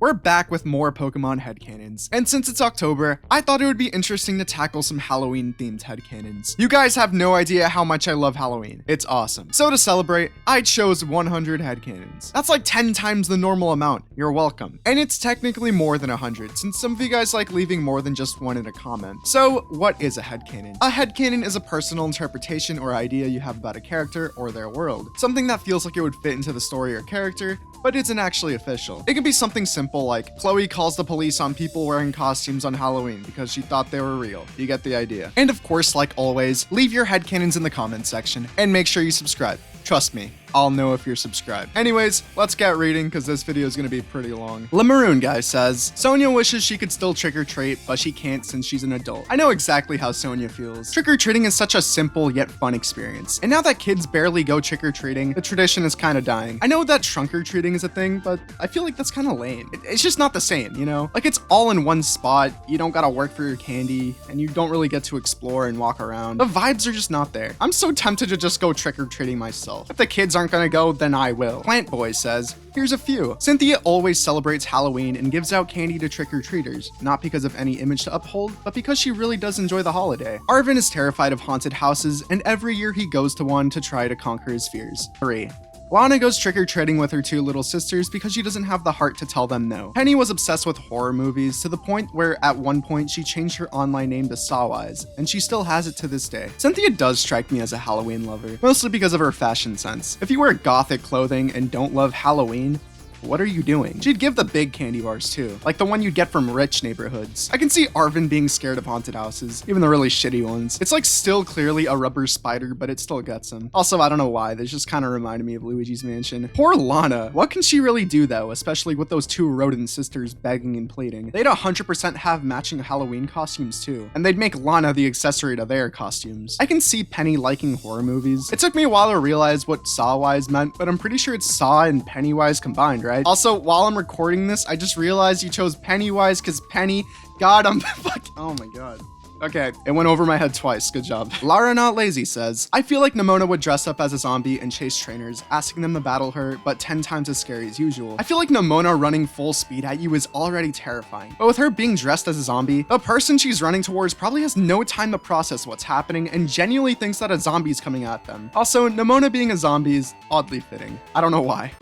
We're back with more Pokemon headcanons, and since it's October, I thought it would be interesting to tackle some Halloween-themed headcanons. You guys have no idea how much I love Halloween. It's awesome. So to celebrate, I chose 100 headcanons. That's like 10 times the normal amount. You're welcome. And it's technically more than 100, since some of you guys like leaving more than just one in a comment. So what is a headcanon? A headcanon is a personal interpretation or idea you have about a character or their world. Something that feels like it would fit into the story or character, but isn't actually official. It can be something simple like, Chloe calls the police on people wearing costumes on Halloween because she thought they were real. You get the idea. And of course, like always, leave your headcanons in the comments section and make sure you subscribe. Trust me, I'll know if you're subscribed. Anyways, let's get reading because this video is going to be pretty long. Maroon Guy says, Sonia wishes she could still trick-or-treat, but she can't since she's an adult. I know exactly how Sonia feels. Trick-or-treating is such a simple yet fun experience. And now that kids barely go trick-or-treating, the tradition is kind of dying. I know that trunk-or-treating is a thing, but I feel like that's kind of lame. It's just not the same, you know? Like, it's all in one spot, you don't gotta work for your candy, and you don't really get to explore and walk around. The vibes are just not there. I'm so tempted to just go trick-or-treating myself. If the kids aren't gonna go, then I will. Plant Boy says, here's a few. Cynthia always celebrates Halloween and gives out candy to trick-or-treaters, not because of any image to uphold, but because she really does enjoy the holiday. Arvin is terrified of haunted houses, and every year he goes to one to try to conquer his fears. 3. Lana goes trick-or-treating with her two little sisters because she doesn't have the heart to tell them no. Penny was obsessed with horror movies to the point where at one point she changed her online name to Sawwise, and she still has it to this day. Cynthia does strike me as a Halloween lover, mostly because of her fashion sense. If you wear gothic clothing and don't love Halloween, what are you doing? She'd give the big candy bars too, like the one you'd get from rich neighborhoods. I can see Arvin being scared of haunted houses, even the really shitty ones. It's like still clearly a rubber spider, but it still gets him. Also, I don't know why, this just kind of reminded me of Luigi's Mansion. Poor Lana, what can she really do though, especially with those two rodent sisters begging and pleading? They'd 100% have matching Halloween costumes too, and they'd make Lana the accessory to their costumes. I can see Penny liking horror movies. It took me a while to realize what Sawwise meant, but I'm pretty sure it's Saw and Pennywise combined, right? Also, while I'm recording this, I just realized you chose Pennywise because Penny. God, I'm fucking. Oh my god. Okay, it went over my head twice. Good job. Lara Not Lazy says, I feel like Nimona would dress up as a zombie and chase trainers, asking them to battle her, but 10 times as scary as usual. I feel like Nimona running full speed at you is already terrifying. But with her being dressed as a zombie, the person she's running towards probably has no time to process what's happening and genuinely thinks that a zombie's coming at them. Also, Nimona being a zombie is oddly fitting. I don't know why.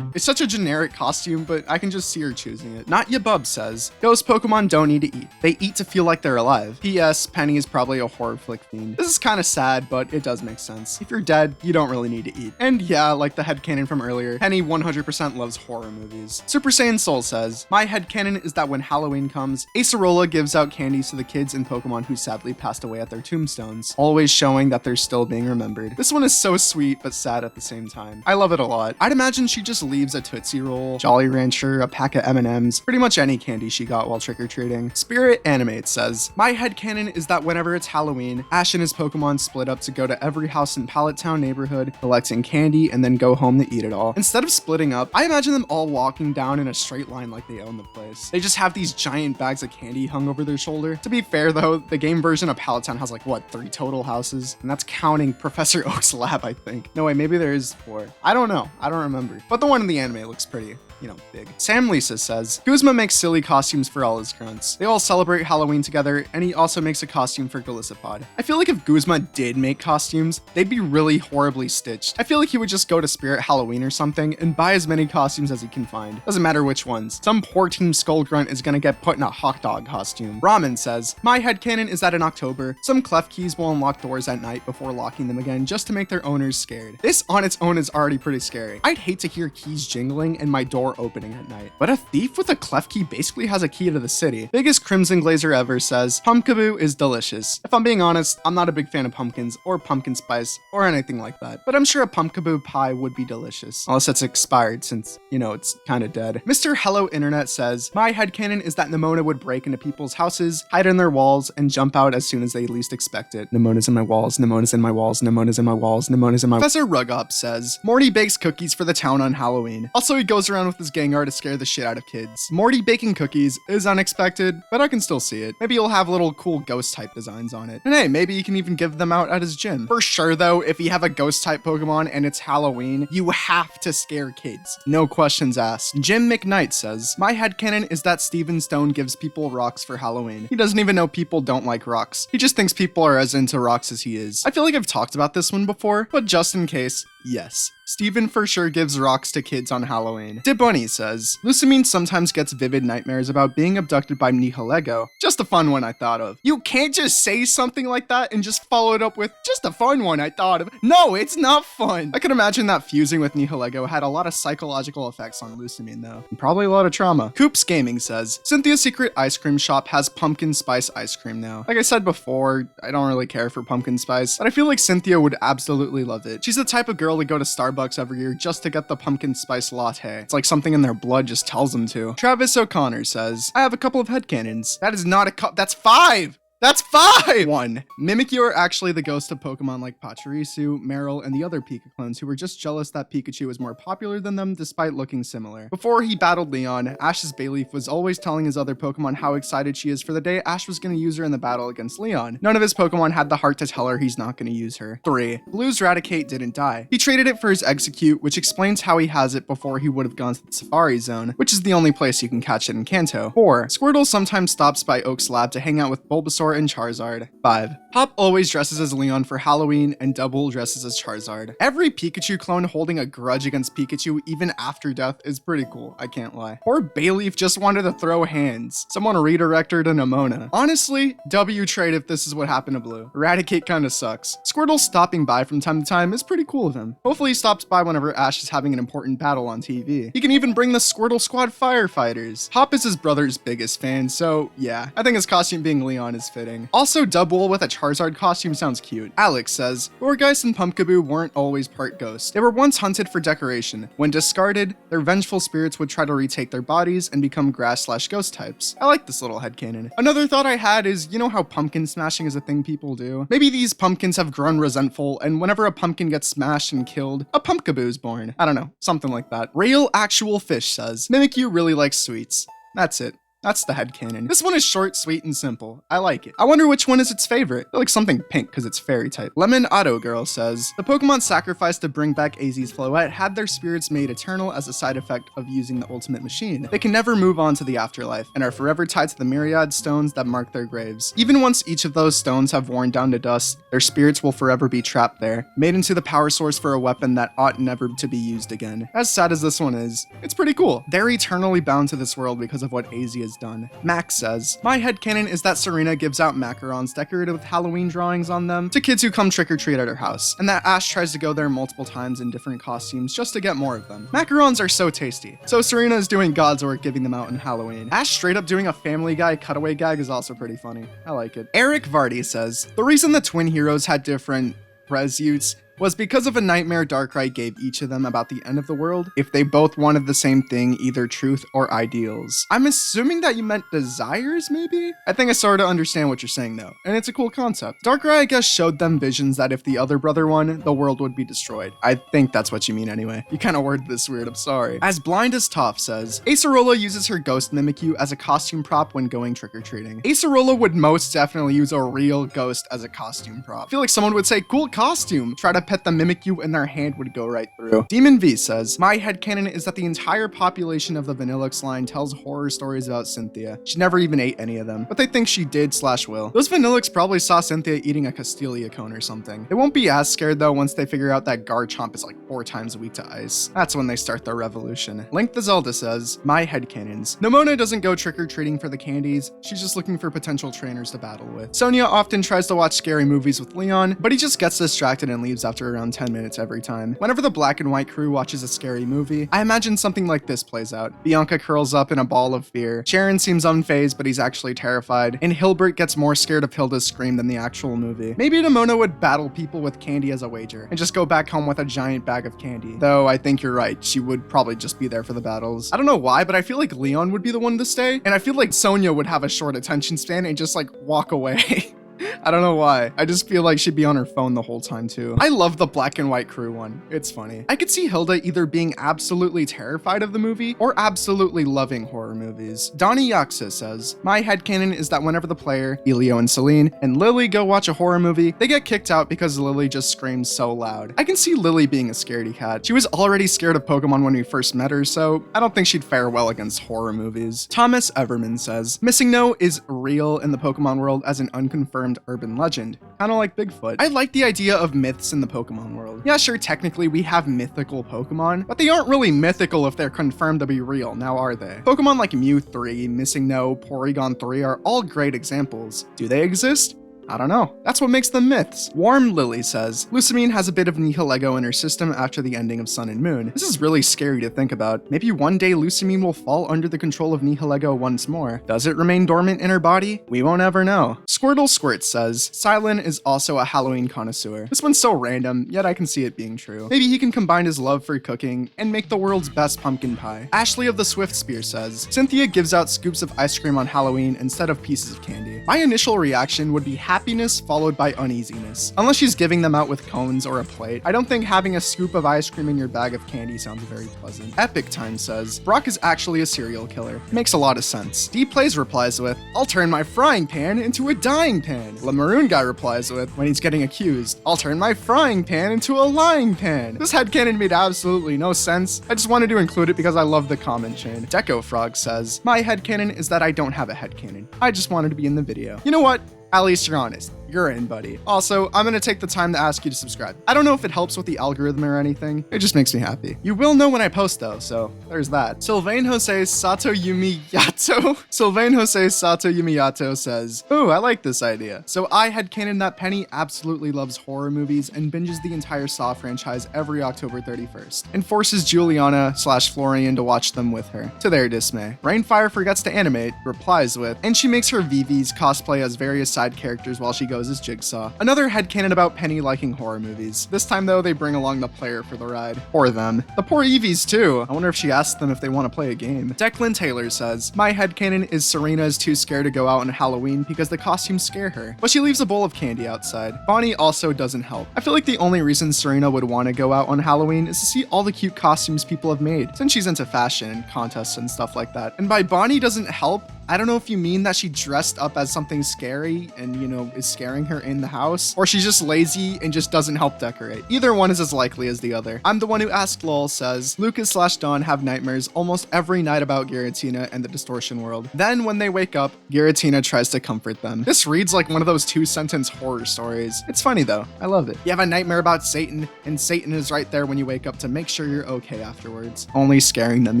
It's such a generic costume, but I can just see her choosing it. Not Yabub says, Ghost Pokemon don't need to eat. They eat to feel like they're alive. P.S. Penny is probably a horror flick fiend. This is kind of sad, but it does make sense. If you're dead, you don't really need to eat. And yeah, like the headcanon from earlier, Penny 100% loves horror movies. Super Saiyan Soul says, my headcanon is that when Halloween comes, Acerola gives out candies to the kids in Pokemon who sadly passed away at their tombstones, always showing that they're still being remembered. This one is so sweet, but sad at the same time. I love it a lot. I'd imagine she just leaves a Tootsie Roll, Jolly Rancher, a pack of M&Ms, pretty much any candy she got while trick-or-treating. Spirit Animate says, my headcanon is that whenever it's Halloween, Ash and his Pokemon split up to go to every house in Pallet Town neighborhood, collecting candy, and then go home to eat it all. Instead of splitting up, I imagine them all walking down in a straight line like they own the place. They just have these giant bags of candy hung over their shoulder. To be fair though, the game version of Pallet Town has like, what, 3 total houses? And that's counting Professor Oak's lab, I think. No way, maybe there is 4. I don't know, I don't remember. But the one in the anime looks pretty, you know, big. Sam Lisa says, Guzma makes silly costumes for all his grunts. They all celebrate Halloween together, and he also makes a costume for Golisopod. I feel like if Guzma did make costumes, they'd be really horribly stitched. I feel like he would just go to Spirit Halloween or something and buy as many costumes as he can find. Doesn't matter which ones. Some poor Team Skull Grunt is gonna get put in a hot dog costume. Ramen says, my headcanon is that in October, some Clef Keys will unlock doors at night before locking them again just to make their owners scared. This on its own is already pretty scary. I'd hate to hear keys jingling and my door opening at night. But a thief with a Clef Key basically has a key to the city. Biggest Crimson Glazer ever says, Pumpkaboo is delicious. If I'm being honest, I'm not a big fan of pumpkins or pumpkin spice or anything like that, but I'm sure a Pumpkaboo pie would be delicious. Unless it's expired since, you know, it's kind of dead. Mr. Hello Internet says, my headcanon is that Nimona would break into people's houses, hide in their walls, and jump out as soon as they least expect it. Nimona's in my walls, Nimona's in my walls, Nimona's in my walls, Nimona's in my... Professor Rugop says, Morty bakes cookies for the town on Halloween. Halloween. Also, he goes around with his Gengar to scare the shit out of kids. Morty baking cookies is unexpected, but I can still see it. Maybe he'll have little cool ghost type designs on it. And hey, maybe he can even give them out at his gym. For sure though, if you have a ghost type Pokemon and it's Halloween, you have to scare kids. No questions asked. Jim McKnight says, my headcanon is that Steven Stone gives people rocks for Halloween. He doesn't even know people don't like rocks. He just thinks people are as into rocks as he is. I feel like I've talked about this one before, but just in case, yes. Steven for sure gives rocks to kids on Halloween. Dibunny says, Lucamine sometimes gets vivid nightmares about being abducted by Nihilego. Just a fun one I thought of. You can't just say something like that and just follow it up with, just a fun one I thought of. No, it's not fun. I could imagine that fusing with Nihilego had a lot of psychological effects on Lucamine though. And probably a lot of trauma. Coops Gaming says, Cynthia's secret ice cream shop has pumpkin spice ice cream now. Like I said before, I don't really care for pumpkin spice, but I feel like Cynthia would absolutely love it. She's the type of girl to go to Starbucks every year just to get the pumpkin spice latte. It's like something in their blood just tells them to. Travis O'Connor says, I have a couple of headcanons. That is not a that's 5! That's 5! 1. Mimikyu are actually the ghost of Pokemon like Pachirisu, Marill, and the other Pika clones who were just jealous that Pikachu was more popular than them despite looking similar. Before he battled Leon, Ash's Bayleaf was always telling his other Pokemon how excited she is for the day Ash was going to use her in the battle against Leon. None of his Pokemon had the heart to tell her he's not going to use her. 3. Blue's Raticate didn't die. He traded it for his Execute, which explains how he has it before he would have gone to the Safari Zone, which is the only place you can catch it in Kanto. 4. Squirtle sometimes stops by Oak's lab to hang out with Bulbasaur and Charizard. 5. Hop always dresses as Leon for Halloween, and Double dresses as Charizard. Every Pikachu clone holding a grudge against Pikachu even after death is pretty cool, I can't lie. Poor Bayleaf just wanted to throw hands. Someone redirect her to Nemona. Honestly, W trade if this is what happened to Blue. Eradicate kinda sucks. Squirtle stopping by from time to time is pretty cool of him. Hopefully he stops by whenever Ash is having an important battle on TV. He can even bring the Squirtle Squad firefighters. Hop is his brother's biggest fan, so yeah, I think his costume being Leon is fitting. Also, Double with a Charizard costume sounds cute. Alex says, Gourgeist and Pumpkaboo weren't always part ghost. They were once hunted for decoration. When discarded, their vengeful spirits would try to retake their bodies and become grass/ghost types. I like this little headcanon. Another thought I had is, you know how pumpkin smashing is a thing people do? Maybe these pumpkins have grown resentful, and whenever a pumpkin gets smashed and killed, a Pumpkaboo is born. I don't know, something like that. Real Actual Fish says, Mimikyu really likes sweets. That's it. That's the headcanon. This one is short, sweet, and simple. I like it. I wonder which one is its favorite. I like something pink because it's fairy type. Lemon Auto Girl says, the Pokemon sacrificed to bring back AZ's Floette had their spirits made eternal as a side effect of using the ultimate machine. They can never move on to the afterlife and are forever tied to the myriad stones that mark their graves. Even once each of those stones have worn down to dust, their spirits will forever be trapped there, made into the power source for a weapon that ought never to be used again. As sad as this one is, it's pretty cool. They're eternally bound to this world because of what AZ has done. Max says, my headcanon is that Serena gives out macarons decorated with Halloween drawings on them to kids who come trick-or-treat at her house, and that Ash tries to go there multiple times in different costumes just to get more of them. Macarons are so tasty, so Serena is doing God's work giving them out in Halloween. Ash straight up doing a Family Guy cutaway gag is also pretty funny. I like it. Eric Vardy says, the reason the twin heroes had different Resuits was because of a nightmare Darkrai gave each of them about the end of the world if they both wanted the same thing, either truth or ideals. I'm assuming that you meant desires, maybe? I think I sort of understand what you're saying though, and it's a cool concept. Darkrai, I guess, showed them visions that if the other brother won, the world would be destroyed. I think that's what you mean anyway. You kind of worded this weird, I'm sorry. As Blind as Toph says, Acerola uses her ghost Mimikyu as a costume prop when going trick-or-treating. Acerola would most definitely use a real ghost as a costume prop. I feel like someone would say, cool costume, try to pet the Mimikyu and their hand would go right through. Demon V says, my headcanon is that the entire population of the Vanillux line tells horror stories about Cynthia. She never even ate any of them, but they think she did/will. Those Vanillux probably saw Cynthia eating a Castelia cone or something. They won't be as scared though once they figure out that Garchomp is like 4 times weak to ice. That's when they start their revolution. Link the Zelda says, my headcanons. Nemona doesn't go trick-or-treating for the candies, she's just looking for potential trainers to battle with. Sonia often tries to watch scary movies with Leon, but he just gets distracted and leaves after around 10 minutes every time. Whenever the Black and White crew watches a scary movie, I imagine something like this plays out. Bianca curls up in a ball of fear. Sharon seems unfazed, but he's actually terrified. And Hilbert gets more scared of Hilda's scream than the actual movie. Maybe Nemona would battle people with candy as a wager, and just go back home with a giant bag of candy. Though I think you're right, she would probably just be there for the battles. I don't know why, but I feel like Leon would be the one to stay, and I feel like Sonia would have a short attention span and just like walk away. I don't know why. I just feel like she'd be on her phone the whole time too. I love the black and white crew one. It's funny. I could see Hilda either being absolutely terrified of the movie or absolutely loving horror movies. Donnie Yaksa says, my headcanon is that whenever the player, Elio and Celine, and Lily go watch a horror movie, they get kicked out because Lily just screams so loud. I can see Lily being a scaredy cat. She was already scared of Pokemon when we first met her, so I don't think she'd fare well against horror movies. Thomas Everman says, Missing No is real in the Pokemon world as an unconfirmed urban legend, kind of like Bigfoot. I like the idea of myths in the Pokemon world. Yeah, sure, technically we have mythical Pokemon, but they aren't really mythical if they're confirmed to be real, now are they? Pokemon like Mew 3, Missing No, Porygon 3 are all great examples. Do they exist? I don't know. That's what makes them myths. Warm Lily says, Lucamine has a bit of Nihilego in her system after the ending of Sun and Moon. This is really scary to think about. Maybe one day Lucamine will fall under the control of Nihilego once more. Does it remain dormant in her body? We won't ever know. Squirtle Squirt says, Silent is also a Halloween connoisseur. This one's so random, yet I can see it being true. Maybe he can combine his love for cooking and make the world's best pumpkin pie. Ashley of the Swift Spear says, Cynthia gives out scoops of ice cream on Halloween instead of pieces of candy. My initial reaction would be happiness followed by uneasiness. Unless she's giving them out with cones or a plate, I don't think having a scoop of ice cream in your bag of candy sounds very pleasant. Epic Time says, Brock is actually a serial killer. Makes a lot of sense. D-Plays replies with, I'll turn my frying pan into a dying pan. The Maroon Guy replies with, when he's getting accused, I'll turn my frying pan into a lying pan. This headcanon made absolutely no sense. I just wanted to include it because I love the comment chain. Deco Frog says, my headcanon is that I don't have a headcanon. I just wanted to be in the video. You know what? At least you're honest. You're in, buddy. Also, I'm gonna take the time to ask you to subscribe. I don't know if it helps with the algorithm or anything. It just makes me happy. You will know when I post though, so there's that. Sylvain Jose Sato Yumiyato. Sylvain Jose Sato Yumiyato says, ooh, I like this idea. So I headcanon that Penny absolutely loves horror movies and binges the entire Saw franchise every October 31st and forces Juliana/Florian to watch them with her, to their dismay. Rainfire forgets to animate, replies with, and she makes her VVs cosplay as various side characters while she goes as Jigsaw. Another headcanon about Penny liking horror movies. This time though, they bring along the player for the ride. Or them. The poor Eevees too. I wonder if she asked them if they want to play a game. Declan Taylor says, my headcanon is Serena is too scared to go out on Halloween because the costumes scare her, but she leaves a bowl of candy outside. Bonnie also doesn't help. I feel like the only reason Serena would want to go out on Halloween is to see all the cute costumes people have made, since she's into fashion and contests and stuff like that. And by Bonnie doesn't help, I don't know if you mean that she dressed up as something scary and, you know, is scaring her in the house, or she's just lazy and just doesn't help decorate. Either one is as likely as the other. I'm the one who asked lol says, Lucas/Dawn have nightmares almost every night about Giratina and the distortion world. Then when they wake up, Giratina tries to comfort them. This reads like one of those 2-sentence horror stories. It's funny though. I love it. You have a nightmare about Satan, and Satan is right there when you wake up to make sure you're okay afterwards, only scaring them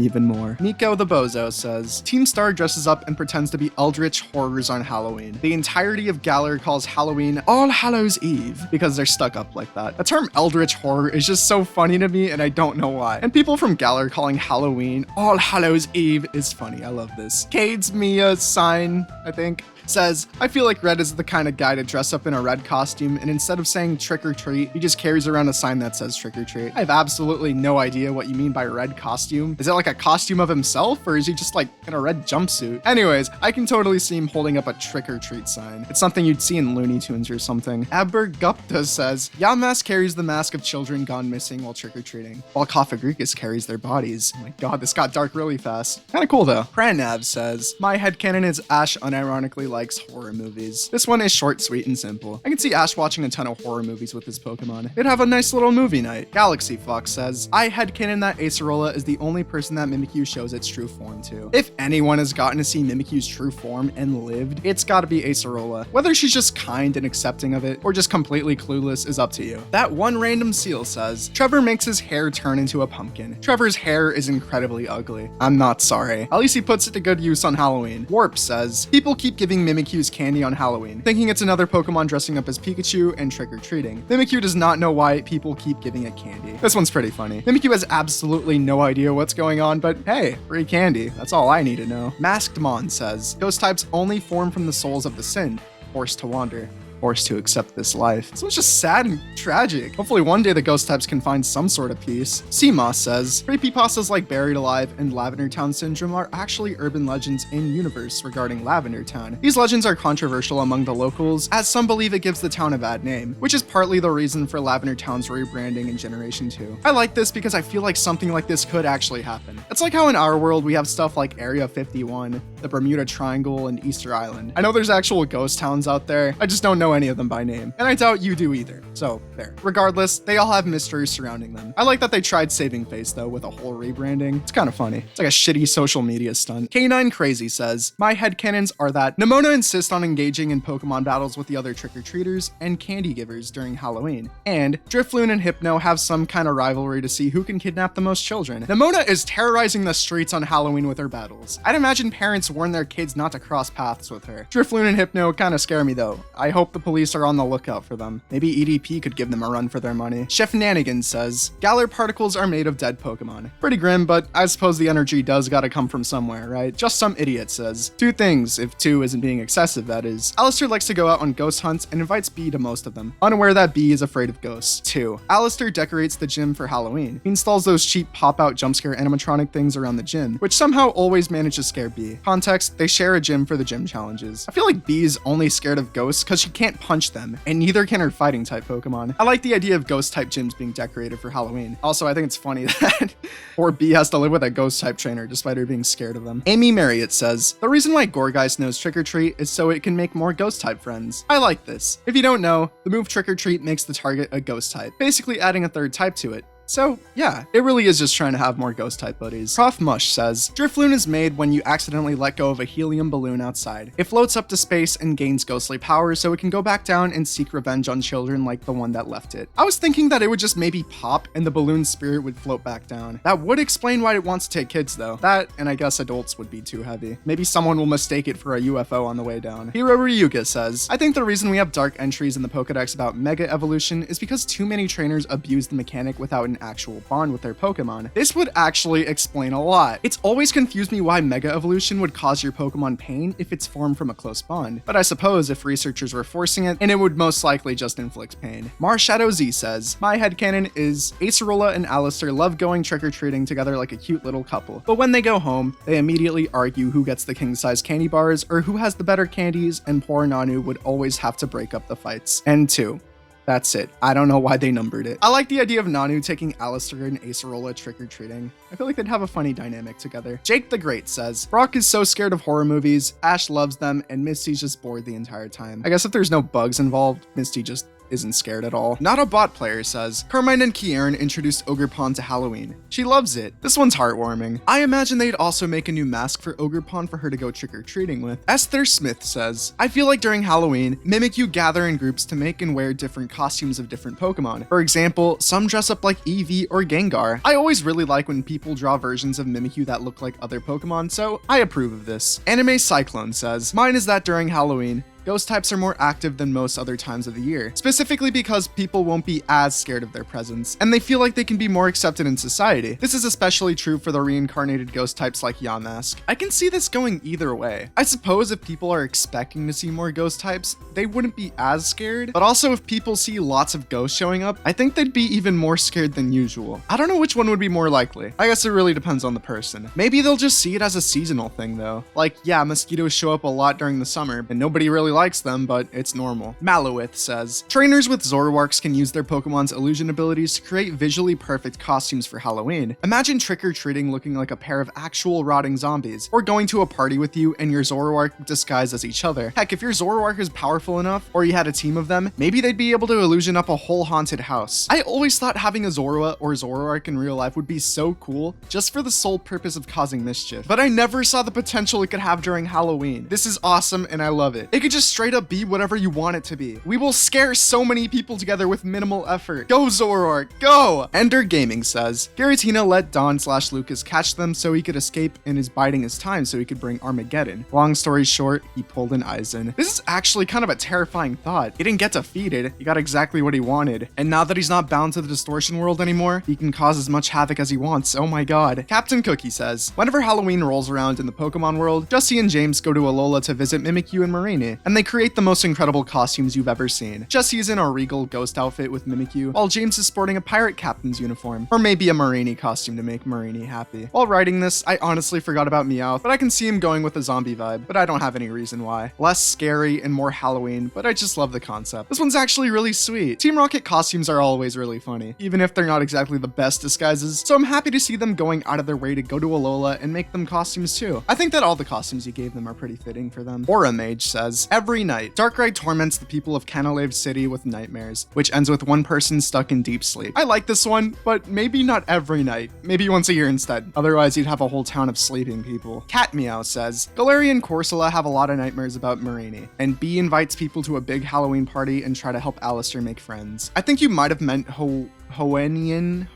even more. Nico the Bozo says, Team Star dresses up and pretends to be eldritch horrors on Halloween. The entirety of Galar calls Halloween All Hallows Eve because they're stuck up like that. The term eldritch horror is just so funny to me and I don't know why. And people from Galar calling Halloween All Hallows Eve is funny. I love this. Cade's Mia sign, I think, says, I feel like Red is the kind of guy to dress up in a red costume, and instead of saying trick or treat, he just carries around a sign that says trick or treat. I have absolutely no idea what you mean by red costume. Is it like a costume of himself, or is he just like in a red jumpsuit? Anyways, I can totally see him holding up a trick or treat sign. It's something you'd see in Looney Tunes or something. Abergupta says, Yamask carries the mask of children gone missing while trick or treating, while Kafagrikas carries their bodies. Oh my god, this got dark really fast. Kinda cool though. Pranav says, my headcanon is Ash unironically likes horror movies. This one is short, sweet, and simple. I can see Ash watching a ton of horror movies with his Pokemon. It'd have a nice little movie night. Galaxy Fox says, I headcanon that Acerola is the only person that Mimikyu shows its true form to. If anyone has gotten to see Mimikyu's true form and lived, it's gotta be Acerola. Whether she's just kind and accepting of it, or just completely clueless is up to you. That one random seal says, Trevor makes his hair turn into a pumpkin. Trevor's hair is incredibly ugly. I'm not sorry. At least he puts it to good use on Halloween. Warp says, people keep giving Mimikyu's candy on Halloween, thinking it's another Pokemon dressing up as Pikachu and trick-or-treating. Mimikyu does not know why people keep giving it candy. This one's pretty funny. Mimikyu has absolutely no idea what's going on, but hey, free candy. That's all I need to know. Masked Mon says, ghost types only form from the souls of the sin, forced to wander. forced to accept this life. So it's just sad and tragic. Hopefully one day the ghost types can find some sort of peace. Seamoss says, creepypastas like Buried Alive and Lavender Town Syndrome are actually urban legends in universe regarding Lavender Town. These legends are controversial among the locals, as some believe it gives the town a bad name, which is partly the reason for Lavender Town's rebranding in Generation 2. I like this because I feel like something like this could actually happen. It's like how in our world we have stuff like Area 51, the Bermuda Triangle, and Easter Island. I know there's actual ghost towns out there, I just don't know any of them by name, and I doubt you do either, so there. Regardless, they all have mysteries surrounding them. I like that they tried saving face though with a whole rebranding. It's kind of funny. It's like a shitty social media stunt. K9 Crazy says, my headcanons are that Nemona insists on engaging in Pokemon battles with the other trick-or-treaters and candy givers during Halloween, and Drifloon and Hypno have some kind of rivalry to see who can kidnap the most children. Nemona is terrorizing the streets on Halloween with her battles. I'd imagine parents warn their kids not to cross paths with her. Drifloon and Hypno kind of scare me though. I hope the police are on the lookout for them. Maybe EDP could give them a run for their money. Chef Nannigan says, Galar particles are made of dead Pokemon. Pretty grim, but I suppose the energy does gotta come from somewhere, right? Just some idiot says. Two things, if two isn't being excessive, that is. Alistair likes to go out on ghost hunts and invites B to most of them, unaware that B is afraid of ghosts. 2. Alistair decorates the gym for Halloween. He installs those cheap pop-out jumpscare animatronic things around the gym, which somehow always manage to scare B. Context, they share a gym for the gym challenges. I feel like B is only scared of ghosts because she can't punch them, and neither can her fighting type Pokemon. I like the idea of ghost type gyms being decorated for Halloween. Also, I think it's funny that poor B has to live with a ghost type trainer despite her being scared of them. Amy Marriott says, the reason why Gourgeist knows Trick or Treat is so it can make more ghost type friends. I like this. If you don't know, the move Trick or Treat makes the target a ghost type, basically adding a third type to it. So yeah, it really is just trying to have more ghost type buddies. Prof Mush says, Drifloon is made when you accidentally let go of a helium balloon outside. It floats up to space and gains ghostly powers so it can go back down and seek revenge on children like the one that left it. I was thinking that it would just maybe pop and the balloon's spirit would float back down. That would explain why it wants to take kids though. That, and I guess adults would be too heavy. Maybe someone will mistake it for a UFO on the way down. Hiro Ryuga says, I think the reason we have dark entries in the Pokedex about Mega Evolution is because too many trainers abuse the mechanic without an actual bond with their Pokemon. This would actually explain a lot. It's always confused me why Mega Evolution would cause your Pokemon pain if it's formed from a close bond, but I suppose if researchers were forcing it, and it would most likely just inflict pain. Marshadow Z says, my headcanon is Acerola and Alistair love going trick-or-treating together like a cute little couple, but when they go home, they immediately argue who gets the king-size candy bars or who has the better candies, and poor Nanu would always have to break up the fights. And 2. That's it. I don't know why they numbered it. I like the idea of Nanu taking Alistair and Acerola trick-or-treating. I feel like they'd have a funny dynamic together. Jake the Great says, Brock is so scared of horror movies, Ash loves them, and Misty's just bored the entire time. I guess if there's no bugs involved, Misty just isn't scared at all. Not a bot player says, Carmine and Kieran introduced Ogerpon to Halloween. She loves it. This one's heartwarming. I imagine they'd also make a new mask for Ogerpon for her to go trick-or-treating with. Esther Smith says, I feel like during Halloween, Mimikyu gather in groups to make and wear different costumes of different Pokemon. For example, some dress up like Eevee or Gengar. I always really like when people draw versions of Mimikyu that look like other Pokemon, so I approve of this. Anime Cyclone says, mine is that during Halloween, ghost types are more active than most other times of the year, specifically because people won't be as scared of their presence, and they feel like they can be more accepted in society. This is especially true for the reincarnated ghost types like Yamask. I can see this going either way. I suppose if people are expecting to see more ghost types, they wouldn't be as scared, but also if people see lots of ghosts showing up, I think they'd be even more scared than usual. I don't know which one would be more likely. I guess it really depends on the person. Maybe they'll just see it as a seasonal thing though. Like, yeah, mosquitoes show up a lot during the summer, and nobody really likes them, but it's normal. Malowith says, trainers with Zoroarks can use their Pokemon's illusion abilities to create visually perfect costumes for Halloween. Imagine trick-or-treating looking like a pair of actual rotting zombies, or going to a party with you and your Zoroark disguised as each other. Heck, if your Zoroark is powerful enough, or you had a team of them, maybe they'd be able to illusion up a whole haunted house. I always thought having a Zorua or Zoroark in real life would be so cool, just for the sole purpose of causing mischief. But I never saw the potential it could have during Halloween. This is awesome and I love it. It could just straight up be whatever you want it to be. We will scare so many people together with minimal effort. Go Zoroark, go! Ender Gaming says, Giratina let Don/Lucas catch them so he could escape and is biding his time so he could bring Armageddon. Long story short, he pulled an Aizen. This is actually kind of a terrifying thought. He didn't get defeated, he got exactly what he wanted. And now that he's not bound to the distortion world anymore, he can cause as much havoc as he wants. Oh my god. Captain Cookie says, whenever Halloween rolls around in the Pokemon world, Jussie and James go to Alola to visit Mimikyu and Mareanie, and they create the most incredible costumes you've ever seen. Jesse's in a regal ghost outfit with Mimikyu, while James is sporting a pirate captain's uniform, or maybe a Marini costume to make Marini happy. While writing this, I honestly forgot about Meowth, but I can see him going with a zombie vibe, but I don't have any reason why. Less scary and more Halloween, but I just love the concept. This one's actually really sweet. Team Rocket costumes are always really funny, even if they're not exactly the best disguises, so I'm happy to see them going out of their way to go to Alola and make them costumes too. I think that all the costumes you gave them are pretty fitting for them. Aura Mage says, every night, Darkrai torments the people of Canalave City with nightmares, which ends with one person stuck in deep sleep. I like this one, but maybe not every night. Maybe once a year instead. Otherwise, you'd have a whole town of sleeping people. Cat Meow says, Galarian and Corsola have a lot of nightmares about Marini, and B invites people to a big Halloween party and try to help Alistair make friends. I think you might have meant Hoenn?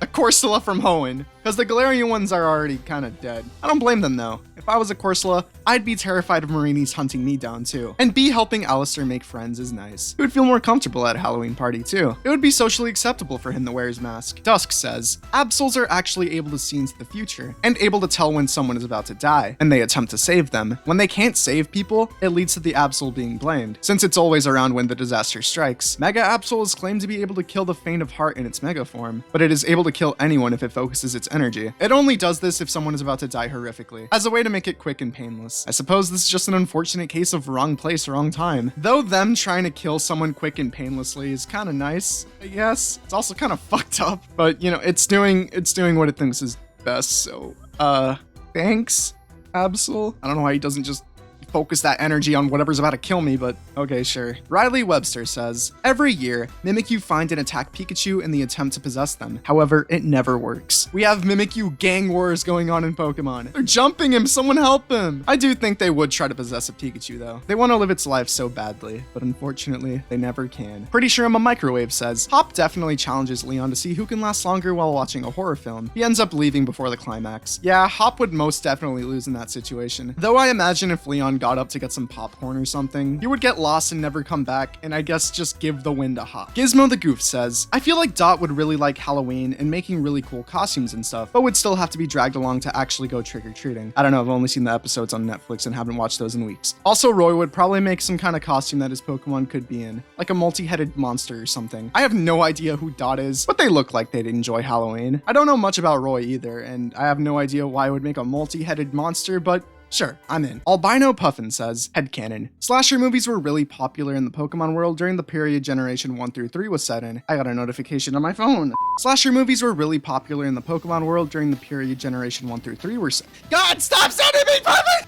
A Corsola from Hoenn, because the Galarian ones are already kind of dead. I don't blame them though. If I was a Corsola, I'd be terrified of Marini's hunting me down too. And B helping Alistair make friends is nice. He would feel more comfortable at a Halloween party too. It would be socially acceptable for him to wear his mask. Dusk says, Absols are actually able to see into the future, and able to tell when someone is about to die, and they attempt to save them. When they can't save people, it leads to the Absol being blamed, since it's always around when the disaster strikes. Mega Absol is claimed to be able to kill the faint of heart in its Mega form, but it is able to kill anyone if it focuses its energy. It only does this if someone is about to die horrifically, as a way to make it quick and painless. I suppose this is just an unfortunate case of wrong place, wrong time. Though them trying to kill someone quick and painlessly is kind of nice, I guess. It's also kind of fucked up, but you know, it's doing what it thinks is best, so, thanks, Absol. I don't know why he doesn't just focus that energy on whatever's about to kill me, but okay, sure. Riley Webster says, every year, Mimikyu find and attack Pikachu in the attempt to possess them. However, it never works. We have Mimikyu gang wars going on in Pokemon. They're jumping him, someone help him. I do think they would try to possess a Pikachu though. They want to live its life so badly, but unfortunately, they never can. Pretty sure I'm a Microwave says, Hop definitely challenges Leon to see who can last longer while watching a horror film. He ends up leaving before the climax. Yeah, Hop would most definitely lose in that situation. Though I imagine if Leon got up to get some popcorn or something, he would get lost and never come back, and I guess just give the win to Hop. Gizmo the Goof says, I feel like Dot would really like Halloween and making really cool costumes and stuff, but would still have to be dragged along to actually go trick-or-treating. I don't know, I've only seen the episodes on Netflix and haven't watched those in weeks. Also, Roy would probably make some kind of costume that his Pokemon could be in, like a multi-headed monster or something. I have no idea who Dot is, but they look like they'd enjoy Halloween. I don't know much about Roy either, and I have no idea why I would make a multi-headed monster, but sure, I'm in. Albino Puffin says, headcanon. Slasher movies were really popular in the Pokemon world during the period Generation 1 through 3 was set in. I got a notification on my phone. Slasher movies were really popular in the Pokemon world during the period Generation 1 through 3 were set. God, stop sending me Puffin!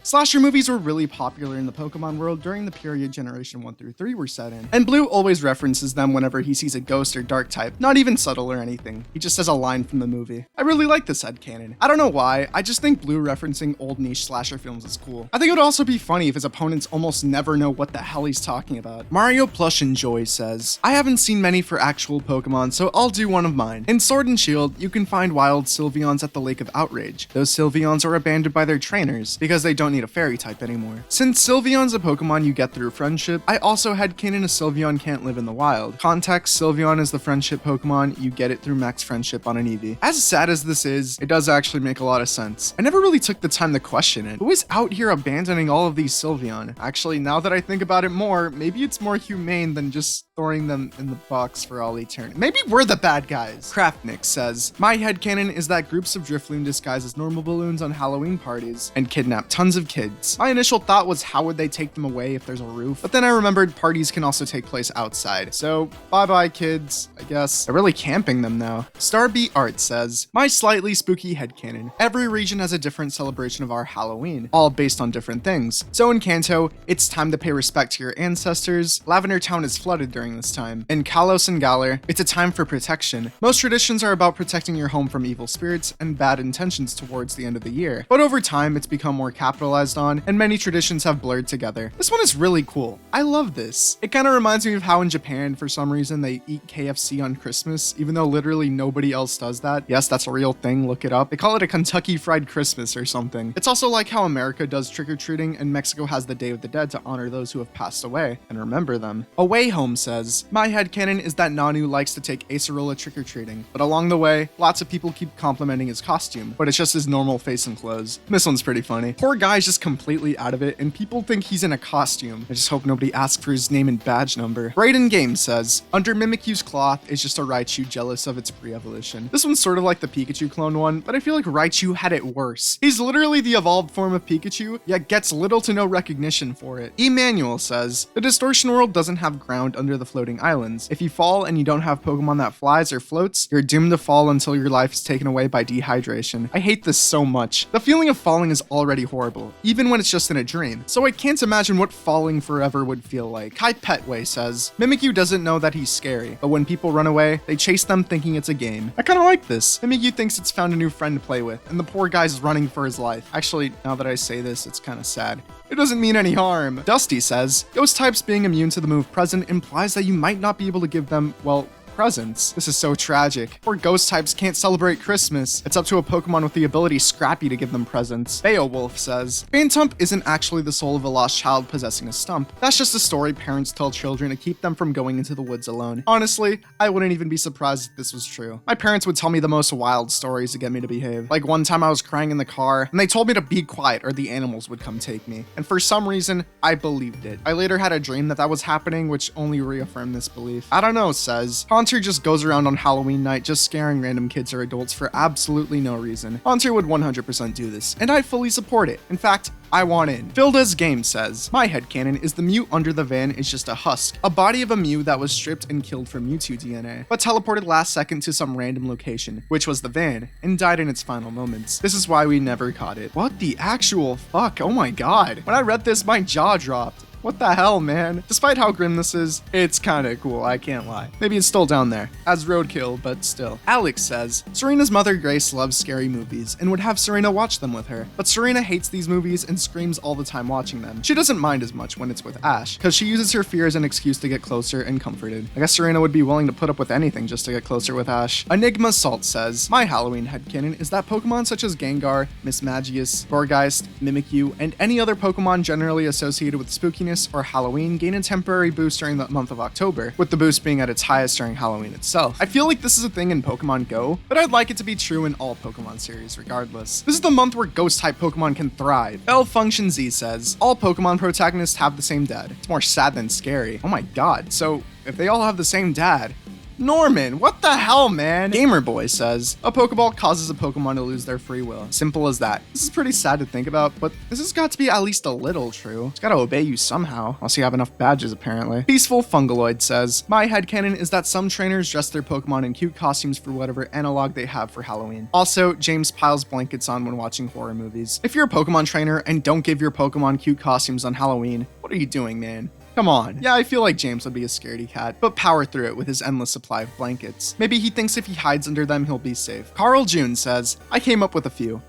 Slasher movies were really popular in the Pokemon world during the period Generation 1 through 3 were set in, and Blue always references them whenever he sees a ghost or dark type, not even subtle or anything. He just says a line from the movie. I really like this headcanon. I don't know why, I just think Blue referencing old niche slasher films is cool. I think it would also be funny if his opponents almost never know what the hell he's talking about. Mario Plush Enjoy says, I haven't seen many for actual Pokemon, so I'll do one of mine. In Sword and Shield, you can find wild Sylveons at the Lake of Outrage. Those Sylveons are abandoned by their trainers because they don't need a fairy type anymore. Since Sylveon's a Pokemon you get through friendship, I also headcanon a Sylveon can't live in the wild. Context, Sylveon is the friendship Pokemon, you get it through max friendship on an Eevee. As sad as this is, it does actually make a lot of sense. I never really took the time to question it. Who is out here abandoning all of these Sylveon? Actually, now that I think about it more, maybe it's more humane than just storing them in the box for all eternity. Maybe we're the bad guys. Craftnick says, my headcanon is that groups of Drifloon disguise as normal balloons on Halloween parties and kidnap tons of kids. My initial thought was how would they take them away if there's a roof? But then I remembered parties can also take place outside. So bye-bye kids, I guess. They're really camping them now. Starbeat Art says, my slightly spooky headcanon. Every region has a different celebration of our Halloween, all based on different things. So in Kanto, it's time to pay respect to your ancestors. Lavender Town is flooded during this time. In Kalos and Galar, it's a time for protection. Most traditions are about protecting your home from evil spirits and bad intentions towards the end of the year. But over time, it's become more capitalized on, and many traditions have blurred together. This one is really cool. I love this. It kind of reminds me of how in Japan, for some reason, they eat KFC on Christmas, even though literally nobody else does that. Yes, that's a real thing. Look it up. They call it a Kentucky Fried Christmas or something. It's also like how America does trick-or-treating and Mexico has the Day of the Dead to honor those who have passed away and remember them. Away Home says, says, my headcanon is that Nanu likes to take Acerola trick-or-treating, but along the way, lots of people keep complimenting his costume, but it's just his normal face and clothes. This one's pretty funny. Poor guy's just completely out of it, and people think he's in a costume. I just hope nobody asks for his name and badge number. Brayden Games says, under Mimikyu's cloth is just a Raichu jealous of its pre-evolution. This one's sort of like the Pikachu clone one, but I feel like Raichu had it worse. He's literally the evolved form of Pikachu, yet gets little to no recognition for it. Emmanuel says, the distortion world doesn't have ground under the floating islands. If you fall and you don't have Pokemon that flies or floats, you're doomed to fall until your life is taken away by dehydration. I hate this so much. The feeling of falling is already horrible, even when it's just in a dream. So I can't imagine what falling forever would feel like. Kai Petway says, Mimikyu doesn't know that he's scary, but when people run away, they chase them thinking it's a game. I kinda like this. Mimikyu thinks it's found a new friend to play with, and the poor guy's running for his life. Actually, now that I say this, it's kinda sad. It doesn't mean any harm. Dusty says, ghost types being immune to the move present implies that you might not be able to give them, well, presents. This is so tragic. Poor ghost types can't celebrate Christmas. It's up to a Pokemon with the ability Scrappy to give them presents. Beowulf says, Phantump isn't actually the soul of a lost child possessing a stump. That's just a story parents tell children to keep them from going into the woods alone. Honestly, I wouldn't even be surprised if this was true. My parents would tell me the most wild stories to get me to behave. Like one time I was crying in the car, and they told me to be quiet or the animals would come take me. And for some reason, I believed it. I later had a dream that was happening, which only reaffirmed this belief. I don't know, says, Haunter just goes around on Halloween night just scaring random kids or adults for absolutely no reason. Haunter would 100% do this, and I fully support it. In fact, I want in. Filda's Game says, my headcanon is the Mew under the van is just a husk, a body of a Mew that was stripped and killed for Mewtwo DNA, but teleported last second to some random location, which was the van, and died in its final moments. This is why we never caught it. What the actual fuck? Oh my god. When I read this, my jaw dropped. What the hell, man? Despite how grim this is, it's kinda cool, I can't lie. Maybe it's still down there, as roadkill, but still. Alex says, Serena's mother Grace loves scary movies and would have Serena watch them with her, but Serena hates these movies and screams all the time watching them. She doesn't mind as much when it's with Ash, because she uses her fear as an excuse to get closer and comforted. I guess Serena would be willing to put up with anything just to get closer with Ash. Enigma Salt says, my Halloween headcanon is that Pokemon such as Gengar, Mismagius, Gourgeist, Mimikyu, and any other Pokemon generally associated with spookiness or Halloween gain a temporary boost during the month of October, with the boost being at its highest during Halloween itself. I feel like this is a thing in Pokemon Go, but I'd like it to be true in all Pokemon series regardless. This is the month where Ghost-type Pokemon can thrive. Function Z says, all Pokemon protagonists have the same dad. It's more sad than scary. Oh my god, so if they all have the same dad, Norman, what the hell, man? Gamerboy says, a Pokeball causes a Pokemon to lose their free will. Simple as that. This is pretty sad to think about, but this has got to be at least a little true. It's gotta obey you somehow, unless you have enough badges apparently. Peaceful Fungaloid says, my headcanon is that some trainers dress their Pokemon in cute costumes for whatever analog they have for Halloween. Also, James piles blankets on when watching horror movies. If you're a Pokemon trainer and don't give your Pokemon cute costumes on Halloween, what are you doing, man? Come on. Yeah, I feel like James would be a scaredy cat, but power through it with his endless supply of blankets. Maybe he thinks if he hides under them, he'll be safe. Carl June says, I came up with a few.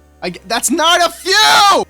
That's not a few!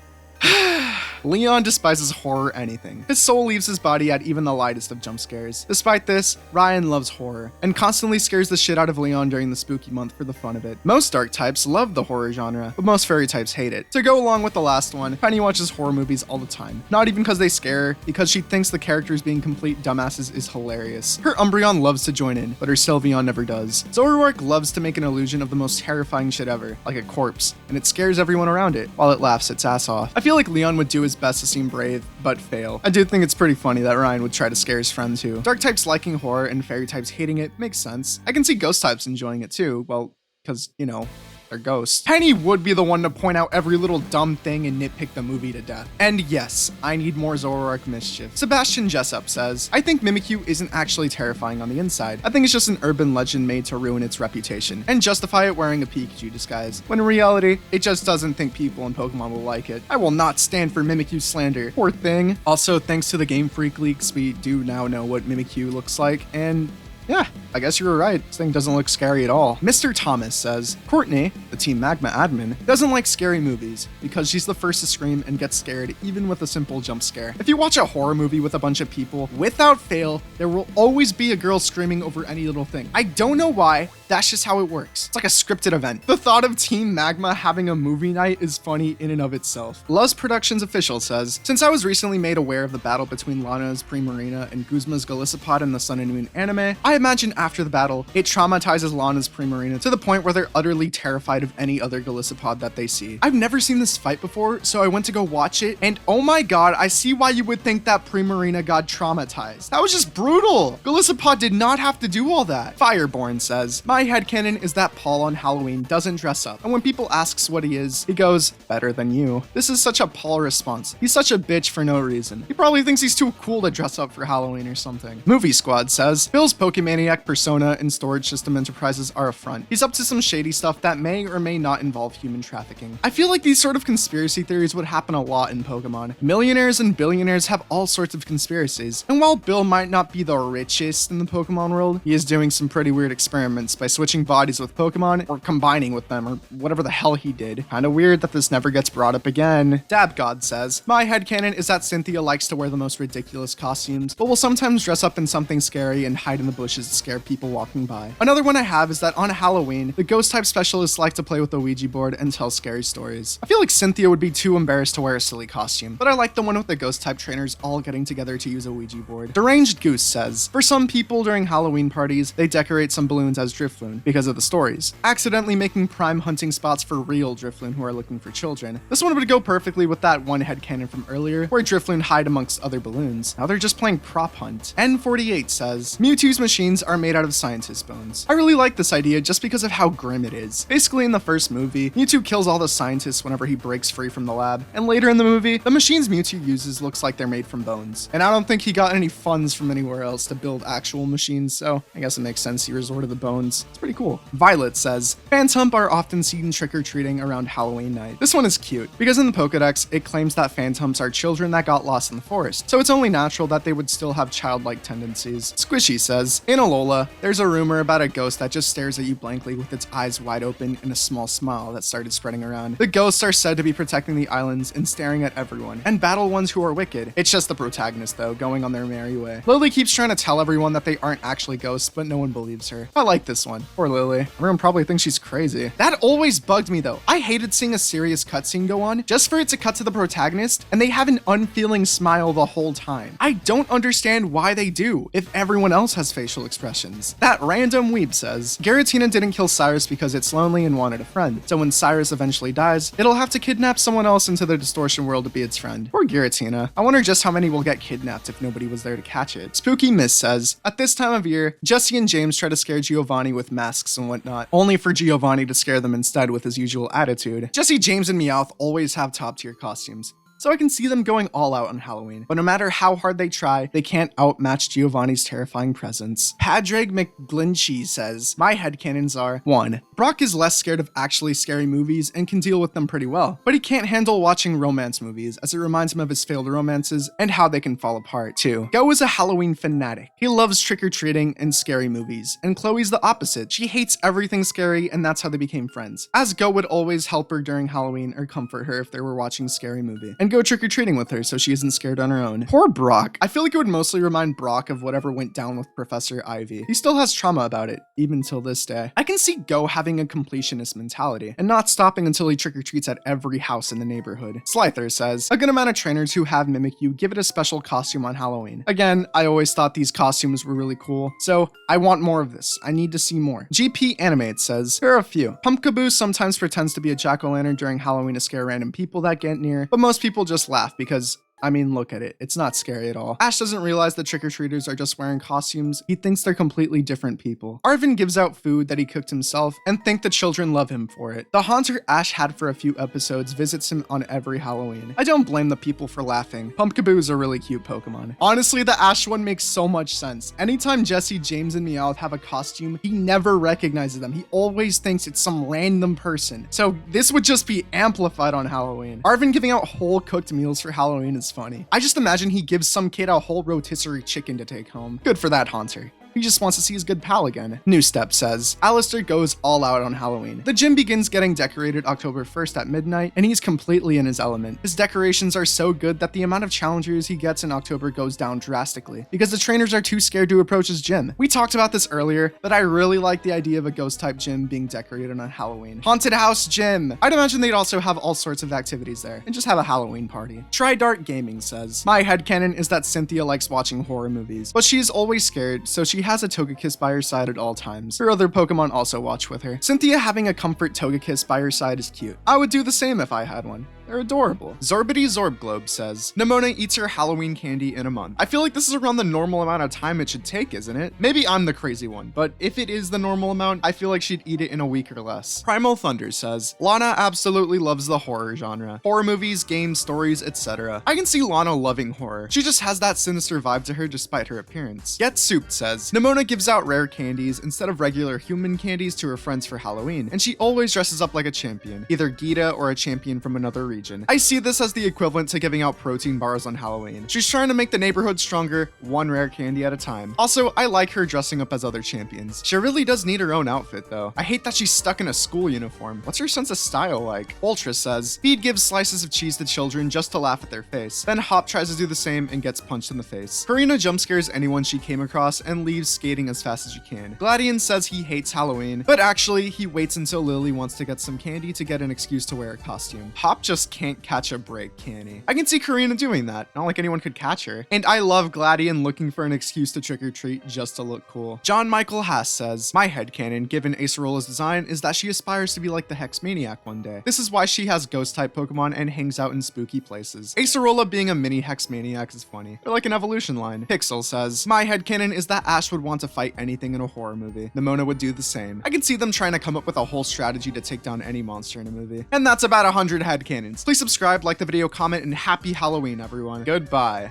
Leon despises horror anything. His soul leaves his body at even the lightest of jump scares. Despite this, Ryan loves horror, and constantly scares the shit out of Leon during the spooky month for the fun of it. Most dark types love the horror genre, but most fairy types hate it. To go along with the last one, Penny watches horror movies all the time. Not even because they scare her, because she thinks the characters being complete dumbasses is hilarious. Her Umbreon loves to join in, but her Sylveon never does. Zoroark loves to make an illusion of the most terrifying shit ever, like a corpse, and it scares everyone around it, while it laughs its ass off. I feel like Leon would do his best to seem brave, but fail. I do think it's pretty funny that Ryan would try to scare his friend too. Dark types liking horror and fairy types hating it makes sense. I can see ghost types enjoying it too, well, because, you know, they're ghosts. Penny would be the one to point out every little dumb thing and nitpick the movie to death. And yes, I need more Zoroark mischief. Sebastian Jessup says, I think Mimikyu isn't actually terrifying on the inside. I think it's just an urban legend made to ruin its reputation and justify it wearing a Pikachu disguise, when in reality, it just doesn't think people in Pokemon will like it. I will not stand for Mimikyu slander. Poor thing. Also, thanks to the Game Freak leaks, we do now know what Mimikyu looks like, and Yeah, I guess you were right. This thing doesn't look scary at all. Mr. Thomas says, Courtney, the Team Magma admin, doesn't like scary movies because she's the first to scream and get scared even with a simple jump scare. If you watch a horror movie with a bunch of people, without fail, there will always be a girl screaming over any little thing. I don't know why, that's just how it works. It's like a scripted event. The thought of Team Magma having a movie night is funny in and of itself. Luz Productions official says, since I was recently made aware of the battle between Lana's Primarina and Guzma's Golisopod in the Sun and Moon anime, I imagine after the battle, it traumatizes Lana's Primarina to the point where they're utterly terrified of any other Golisopod that they see. I've never seen this fight before, so I went to go watch it, and oh my god, I see why you would think that Primarina got traumatized. That was just brutal. Golisopod did not have to do all that. Fireborn says, my headcanon is that Paul on Halloween doesn't dress up, and when people asks what he is, he goes, better than you. This is such a Paul response. He's such a bitch for no reason. He probably thinks he's too cool to dress up for Halloween or something. Movie Squad says, Bill's Pokemaniac persona and storage system enterprises are a front. He's up to some shady stuff that may or may not involve human trafficking. I feel like these sort of conspiracy theories would happen a lot in Pokemon. Millionaires and billionaires have all sorts of conspiracies, and while Bill might not be the richest in the Pokemon world, he is doing some pretty weird experiments by switching bodies with Pokemon or combining with them or whatever the hell he did. Kinda weird that this never gets brought up again. Dab God says, my headcanon is that Cynthia likes to wear the most ridiculous costumes, but will sometimes dress up in something scary and hide in the bushes to scare people walking by. Another one I have is that on Halloween, the ghost type specialists like to play with the Ouija board and tell scary stories. I feel like Cynthia would be too embarrassed to wear a silly costume, but I like the one with the ghost type trainers all getting together to use a Ouija board. Deranged Goose says, for some people during Halloween parties, they decorate some balloons as Drifloon because of the stories, accidentally making prime hunting spots for real Drifloon who are looking for children. This one would go perfectly with that one headcanon from earlier, where Drifloon hide amongst other balloons. Now they're just playing prop hunt. N48 says, Mewtwo's machines are made out of scientist bones. I really like this idea just because of how grim it is. Basically in the first movie, Mewtwo kills all the scientists whenever he breaks free from the lab, and later in the movie, the machines Mewtwo uses looks like they're made from bones. And I don't think he got any funds from anywhere else to build actual machines, so I guess it makes sense he resorted to the bones. It's pretty cool. Violet says, Phantump are often seen trick-or-treating around Halloween night. This one is cute, because in the Pokedex, it claims that Phantumps are children that got lost in the forest, so it's only natural that they would still have childlike tendencies. Squishy says, in Alola, there's a rumor about a ghost that just stares at you blankly with its eyes wide open and a small smile that started spreading around. The ghosts are said to be protecting the islands and staring at everyone, and battle ones who are wicked. It's just the protagonist though, going on their merry way. Lily keeps trying to tell everyone that they aren't actually ghosts, but no one believes her. I like this one. Poor Lily. Everyone probably thinks she's crazy. That always bugged me though. I hated seeing a serious cutscene go on, just for it to cut to the protagonist, and they have an unfeeling smile the whole time. I don't understand why they do, if everyone else has facial expressions. That random weeb says, Giratina didn't kill Cyrus because it's lonely and wanted a friend, so when Cyrus eventually dies, it'll have to kidnap someone else into the distortion world to be its friend. Poor Giratina. I wonder just how many will get kidnapped if nobody was there to catch it. Spooky Miss says, at this time of year, Jesse and James try to scare Giovanni with masks and whatnot, only for Giovanni to scare them instead with his usual attitude. Jesse, James, and Meowth always have top tier costumes, so I can see them going all out on Halloween. But no matter how hard they try, they can't outmatch Giovanni's terrifying presence. Padraig McGlinchey says, my headcanons are, 1. Brock is less scared of actually scary movies and can deal with them pretty well, but he can't handle watching romance movies as it reminds him of his failed romances and how they can fall apart. 2. Go is a Halloween fanatic. He loves trick-or-treating and scary movies, and Chloe's the opposite. She hates everything scary, and that's how they became friends, as Go would always help her during Halloween or comfort her if they were watching a scary movie, and go trick-or-treating with her so she isn't scared on her own. Poor Brock. I feel like it would mostly remind Brock of whatever went down with Professor Ivy. He still has trauma about it, even till this day. I can see Go having a completionist mentality, and not stopping until he trick-or-treats at every house in the neighborhood. Slyther says, a good amount of trainers who have Mimic You give it a special costume on Halloween. Again, I always thought these costumes were really cool, so I want more of this. I need to see more. GP Animate says, here are a few. Pumpkaboo sometimes pretends to be a jack-o'-lantern during Halloween to scare random people that get near, but most people just laugh because, I mean, look at it. It's not scary at all. Ash doesn't realize that trick-or-treaters are just wearing costumes. He thinks they're completely different people. Arvin gives out food that he cooked himself and think the children love him for it. The haunter Ash had for a few episodes visits him on every Halloween. I don't blame the people for laughing. Pumpkaboo is a really cute Pokemon. Honestly, the Ash one makes so much sense. Anytime Jesse, James, and Meowth have a costume, he never recognizes them. He always thinks it's some random person. So this would just be amplified on Halloween. Arvin giving out whole cooked meals for Halloween is funny. I just imagine he gives some kid a whole rotisserie chicken to take home. Good for that haunter. He just wants to see his good pal again. New Step says, Alistair goes all out on Halloween. The gym begins getting decorated October 1st at midnight, and he's completely in his element. His decorations are so good that the amount of challengers he gets in October goes down drastically, because the trainers are too scared to approach his gym. We talked about this earlier, but I really like the idea of a ghost-type gym being decorated on Halloween. Haunted house gym! I'd imagine they'd also have all sorts of activities there, and just have a Halloween party. Tridart Gaming says, my headcanon is that Cynthia likes watching horror movies, but she's always scared, so she has a Togekiss by her side at all times. Her other Pokemon also watch with her. Cynthia having a comfort Togekiss by her side is cute. I would do the same if I had one. They're adorable. Zorbity Zorbglobe says, Nimona eats her Halloween candy in a month. I feel like this is around the normal amount of time it should take, isn't it? Maybe I'm the crazy one, but if it is the normal amount, I feel like she'd eat it in a week or less. Primal Thunder says, Lana absolutely loves the horror genre. Horror movies, games, stories, etc. I can see Lana loving horror. She just has that sinister vibe to her despite her appearance. Get Souped says, Nimona gives out rare candies instead of regular human candies to her friends for Halloween, and she always dresses up like a champion, either Gita or a champion from another region. I see this as the equivalent to giving out protein bars on Halloween. She's trying to make the neighborhood stronger, one rare candy at a time. Also, I like her dressing up as other champions. She really does need her own outfit though. I hate that she's stuck in a school uniform. What's her sense of style like? Ultra says, Speed gives slices of cheese to children just to laugh at their face. Then Hop tries to do the same and gets punched in the face. Karina jump scares anyone she came across and leaves skating as fast as she can. Gladian says he hates Halloween, but actually he waits until Lily wants to get some candy to get an excuse to wear a costume. Hop just can't catch a break, can he? I can see Karina doing that. Not like anyone could catch her. And I love Gladian looking for an excuse to trick or treat just to look cool. John Michael Haas says, my headcanon, given Acerola's design, is that she aspires to be like the Hex Maniac one day. This is why she has ghost-type Pokemon and hangs out in spooky places. Acerola being a mini Hex Maniac is funny. They're like an evolution line. Pixel says, my headcanon is that Ash would want to fight anything in a horror movie. Nimona would do the same. I can see them trying to come up with a whole strategy to take down any monster in a movie. And that's about 100 headcanons. Please subscribe, like the video, comment, and happy Halloween, everyone. Goodbye.